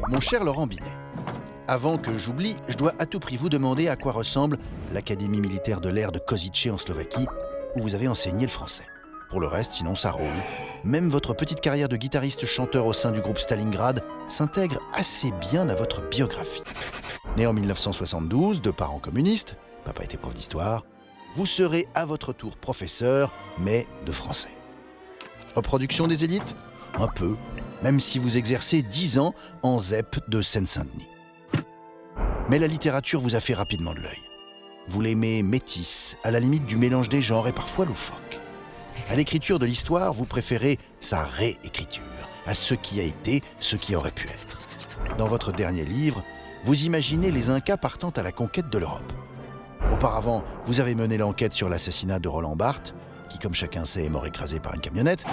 Mon cher Laurent Binet, avant que j'oublie, je dois à tout prix vous demander à quoi ressemble l'Académie militaire de l'air de Košice en Slovaquie, où vous avez enseigné le français. Pour le reste, sinon ça roule. Même votre petite carrière de guitariste-chanteur au sein du groupe Stalingrad s'intègre assez bien à votre biographie. Né en 1972, de parents communistes, papa était prof d'histoire, vous serez à votre tour professeur, mais de français. Reproduction des élites ? Un peu, même si vous exercez 10 ans en ZEP de Seine-Saint-Denis. Mais la littérature vous a fait rapidement de l'œil. Vous l'aimez métisse, à la limite du mélange des genres et parfois loufoque. À l'écriture de l'histoire, vous préférez sa réécriture, à ce qui a été, ce qui aurait pu être. Dans votre dernier livre, vous imaginez les Incas partant à la conquête de l'Europe. Auparavant, vous avez mené l'enquête sur l'assassinat de Roland Barthes, qui, comme chacun sait, est mort écrasé par une camionnette.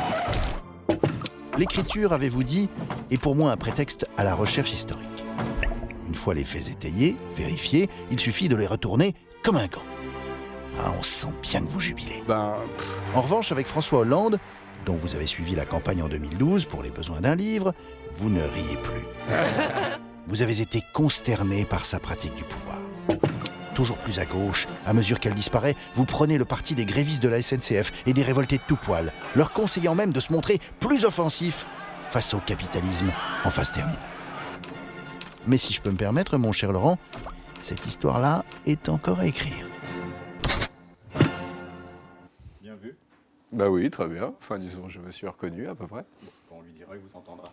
L'écriture, avez-vous dit, est pour moi un prétexte à la recherche historique. Une fois les faits étayés, vérifiés, il suffit de les retourner comme un gant. Ah, on sent bien que vous jubilez. En revanche, avec François Hollande, dont vous avez suivi la campagne en 2012 pour les besoins d'un livre, vous ne riez plus. Vous avez été consterné par sa pratique du pouvoir. Toujours plus à gauche, à mesure qu'elle disparaît, vous prenez le parti des grévistes de la SNCF et des révoltés de tout poil, leur conseillant même de se montrer plus offensif face au capitalisme en phase terminale. Mais si je peux me permettre, mon cher Laurent, cette histoire-là est encore à écrire. Bien vu. Bah oui, très bien. Enfin, disons, je me suis reconnu à peu près. On lui dira, il vous entendra.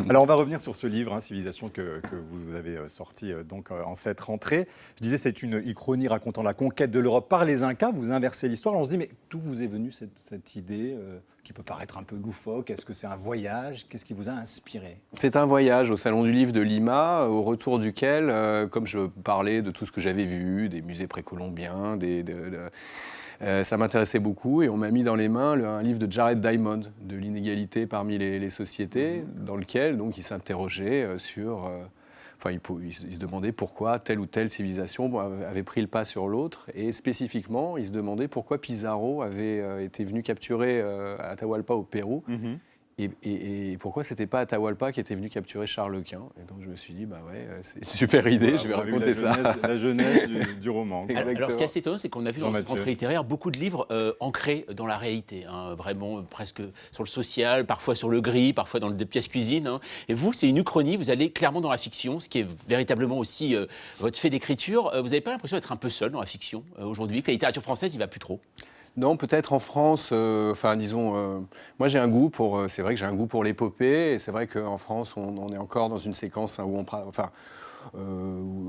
Alors, on va revenir sur ce livre, Civilisation, que vous avez sorti donc, en cette rentrée. Je disais, c'est une uchronie racontant la conquête de l'Europe par les Incas. Vous inversez l'histoire. On se dit, mais d'où vous est venue cette idée qui peut paraître un peu loufoque? Est-ce que c'est un voyage? Qu'est-ce qui vous a inspiré? C'est un voyage au Salon du Livre de Lima, au retour duquel, comme je parlais de tout ce que j'avais vu, des musées précolombiens, ça m'intéressait beaucoup et on m'a mis dans les mains un livre de Jared Diamond, de l'inégalité parmi les sociétés, dans lequel donc, il s'interrogeait sur... il se demandait pourquoi telle ou telle civilisation avait pris le pas sur l'autre. Et spécifiquement, il se demandait pourquoi Pizarro avait été venu capturer Atahualpa au Pérou. Et pourquoi c'était pas Atahualpa qui était venu capturer Charles Quint. Et donc je me suis dit, c'est une super idée, Voilà, je vais raconter ça. La jeunesse du roman. Alors ce qui est assez étonnant, c'est qu'on a vu dans cette rentrée littéraire beaucoup de livres ancrés dans la réalité, vraiment presque sur le social, parfois sur le gris, parfois dans des pièces cuisine. Et vous, c'est une uchronie, vous allez clairement dans la fiction, ce qui est véritablement aussi votre fait d'écriture. Vous n'avez pas l'impression d'être un peu seul dans la fiction aujourd'hui, que la littérature française, il ne va plus trop? Non, peut-être en France, moi j'ai un goût pour, c'est vrai que j'ai un goût pour l'épopée, et c'est vrai qu'en France, on est encore dans une séquence où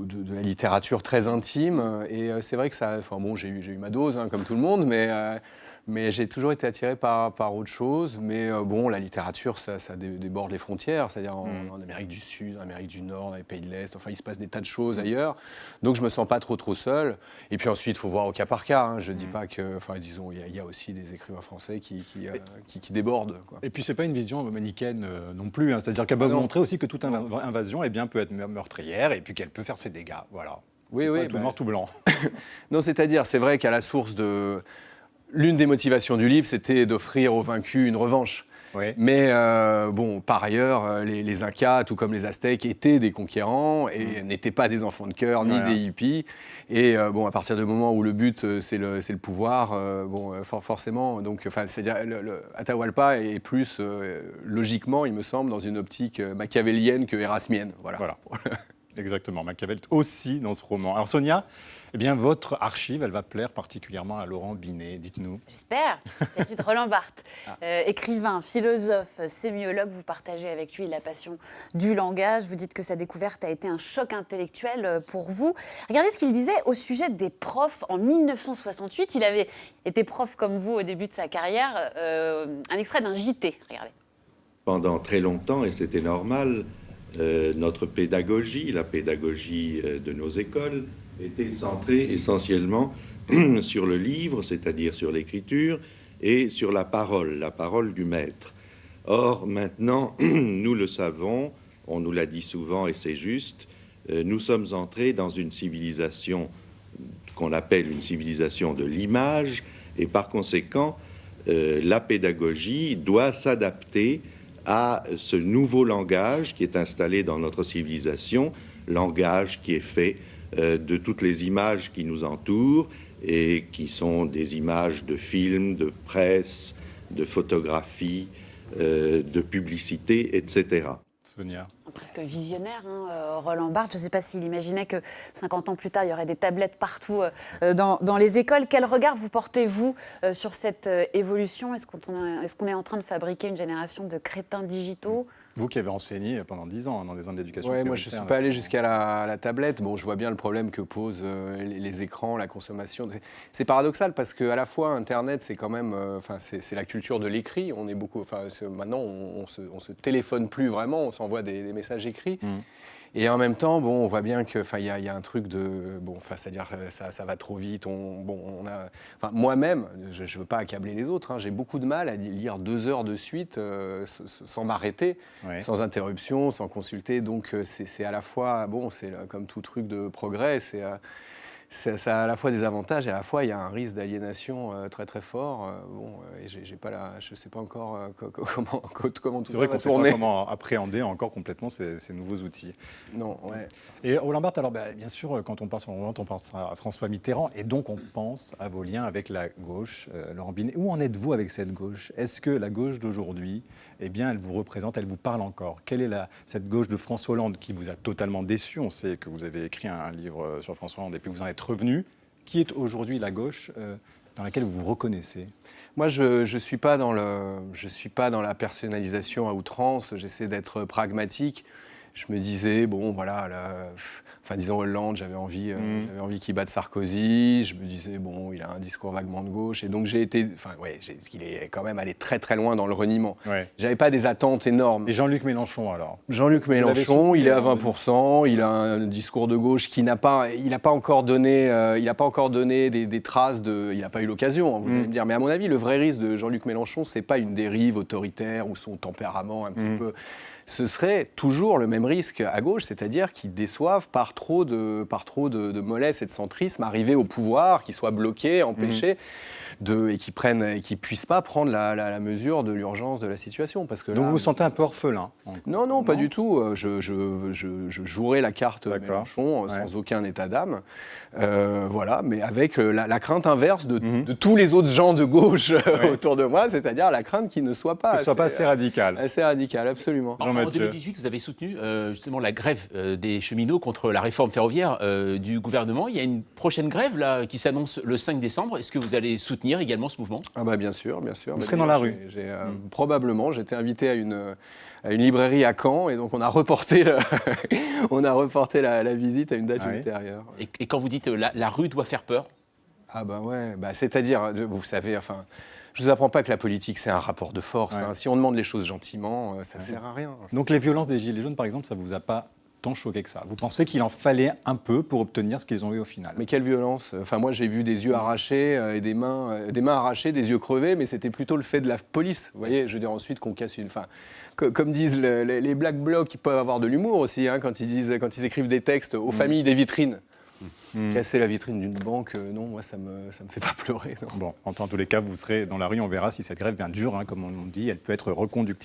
de la littérature très intime, et c'est vrai que ça, j'ai eu ma dose, comme tout le monde, mais j'ai toujours été attiré par autre chose. Mais la littérature, ça déborde les frontières, c'est-à-dire en Amérique du Sud, en Amérique du Nord, dans les pays de l'Est, il se passe des tas de choses ailleurs. Donc je me sens pas trop seul. Et puis ensuite, il faut voir au cas par cas. Je dis pas que, il y a aussi des écrivains français qui débordent, quoi. Et puis c'est pas une vision manichéenne non plus. C'est-à-dire qu'elle peut montrer aussi que toute invasion peut être meurtrière et puis qu'elle peut faire ses dégâts. Voilà. Oui, tout noir, tout blanc. Non, c'est-à-dire, c'est vrai qu'à la source l'une des motivations du livre, c'était d'offrir aux vaincus une revanche. Oui. Mais par ailleurs, les Incas, tout comme les Aztèques, étaient des conquérants et n'étaient pas des enfants de cœur ni des hippies. Et à partir du moment où le but, c'est le pouvoir, forcément, c'est-à-dire Atahualpa est plus, logiquement, il me semble, dans une optique machiavélienne que érasmienne. Voilà. Exactement, Machiavel aussi dans ce roman. Alors Sonia, votre archive, elle va plaire particulièrement à Laurent Binet. Dites-nous. J'espère. Il s'agit de Roland Barthes, écrivain, philosophe, sémiologue. Vous partagez avec lui la passion du langage. Vous dites que sa découverte a été un choc intellectuel pour vous. Regardez ce qu'il disait au sujet des profs en 1968. Il avait été prof comme vous au début de sa carrière. Un extrait d'un JT. Regardez. Pendant très longtemps, et c'était normal, notre pédagogie, la pédagogie de nos écoles, était centrée essentiellement sur le livre, c'est-à-dire sur l'écriture, et sur la parole du maître. Or, maintenant, nous le savons, on nous l'a dit souvent et c'est juste, nous sommes entrés dans une civilisation qu'on appelle une civilisation de l'image, et par conséquent, la pédagogie doit s'adapter à ce nouveau langage qui est installé dans notre civilisation, langage qui est fait de toutes les images qui nous entourent et qui sont des images de films, de presse, de photographies, de publicité, etc. Sonia. Presque visionnaire, hein, Roland Barthes. Je ne sais pas s'il imaginait que 50 ans plus tard, il y aurait des tablettes partout dans les écoles. Quel regard vous portez-vous sur cette évolution ? Est-ce qu'on est en train de fabriquer une génération de crétins digitaux ? Vous qui avez enseigné pendant 10 ans dans des zones d'éducation prioritaire. Moi, je ne suis pas allé jusqu'à la tablette. Bon, je vois bien le problème que posent les écrans, la consommation. C'est paradoxal parce qu'à la fois, Internet, c'est quand même... c'est la culture de l'écrit. On est beaucoup... Maintenant, on se téléphone plus vraiment. On s'envoie des messages écrits. Et en même temps, bon, on voit bien qu'il y a un truc de... c'est-à-dire ça va trop vite. Moi-même, je ne veux pas accabler les autres. Hein, j'ai beaucoup de mal à lire 2 heures de suite sans m'arrêter, sans interruption, sans consulter. Donc, c'est à la fois... c'est comme tout truc de progrès, ça a à la fois des avantages et à la fois il y a un risque d'aliénation très très fort. Et je ne sais pas encore comment tout ça va tourner. C'est vrai qu'on ne sait pas comment appréhender encore complètement ces nouveaux outils. Non, ouais. Et Roland Barthes, alors bien sûr, quand on pense à François Mitterrand, et donc on pense à vos liens avec la gauche. Laurent Binet, où en êtes-vous avec cette gauche ? Est-ce que la gauche d'aujourd'hui, elle vous représente, elle vous parle encore ? Quelle est cette gauche de François Hollande qui vous a totalement déçu ? On sait que vous avez écrit un livre sur François Hollande et puis vous en êtes revenu. Qui est aujourd'hui la gauche dans laquelle vous vous reconnaissez ? Moi, je suis pas dans la personnalisation à outrance. J'essaie d'être pragmatique. Je me disais, disons Hollande, j'avais envie qu'il batte Sarkozy. Je me disais, il a un discours vaguement de gauche. Et donc, il est quand même allé très très loin dans le reniement. Ouais. J'avais pas des attentes énormes. Et Jean-Luc Mélenchon, alors ? Jean-Luc Mélenchon, il est à 20%. Il a un discours de gauche qui n'a pas encore donné des traces de... Il n'a pas eu l'occasion, vous allez me dire. Mais à mon avis, le vrai risque de Jean-Luc Mélenchon, c'est pas une dérive autoritaire ou son tempérament un petit peu... Ce serait toujours le même risque à gauche, c'est-à-dire qu'ils déçoivent par trop de mollesse et de centrisme, arriver au pouvoir, qu'ils soient bloqués, empêchés, et qu'ils puissent pas prendre la mesure de l'urgence de la situation. Parce que donc vous vous sentez un peu orphelin ? Non, pas du tout. Je jouerai la carte Mélenchon sans aucun état d'âme. Mais avec la crainte inverse de tous les autres gens de gauche autour de moi, c'est-à-dire la crainte qu'il ne soit pas assez radical. Assez radical, absolument. En 2018, vous avez soutenu justement la grève des cheminots contre la réforme ferroviaire du gouvernement. Il y a une prochaine grève là, qui s'annonce le 5 décembre. Est-ce que vous allez soutenir également ce mouvement ? Bien sûr. Vous serez dans la rue ? Probablement. J'étais invité à une librairie à Caen et donc on a reporté la visite à une date ultérieure. Et quand vous dites la rue doit faire peur ? C'est-à-dire, vous savez, je ne vous apprends pas que la politique, c'est un rapport de force. Ouais. Si on demande les choses gentiment, ça ne sert à rien. Donc les violences des Gilets jaunes, par exemple, ça ne vous a pas tant choqué que ça ? Vous pensez qu'il en fallait un peu pour obtenir ce qu'ils ont eu au final ? Mais quelle violence ? Moi, j'ai vu des yeux arrachés et des mains arrachées, des yeux crevés, mais c'était plutôt le fait de la police. Vous voyez, je veux dire, ensuite qu'on casse une... Comme disent les Black Blocs, ils peuvent avoir de l'humour aussi, quand ils écrivent des textes aux familles des vitrines. Casser la vitrine d'une banque, non, moi ça me fait pas pleurer. Non. Bon, en tous les cas, vous serez dans la rue, on verra si cette grève bien dure, comme on dit, elle peut être reconductible.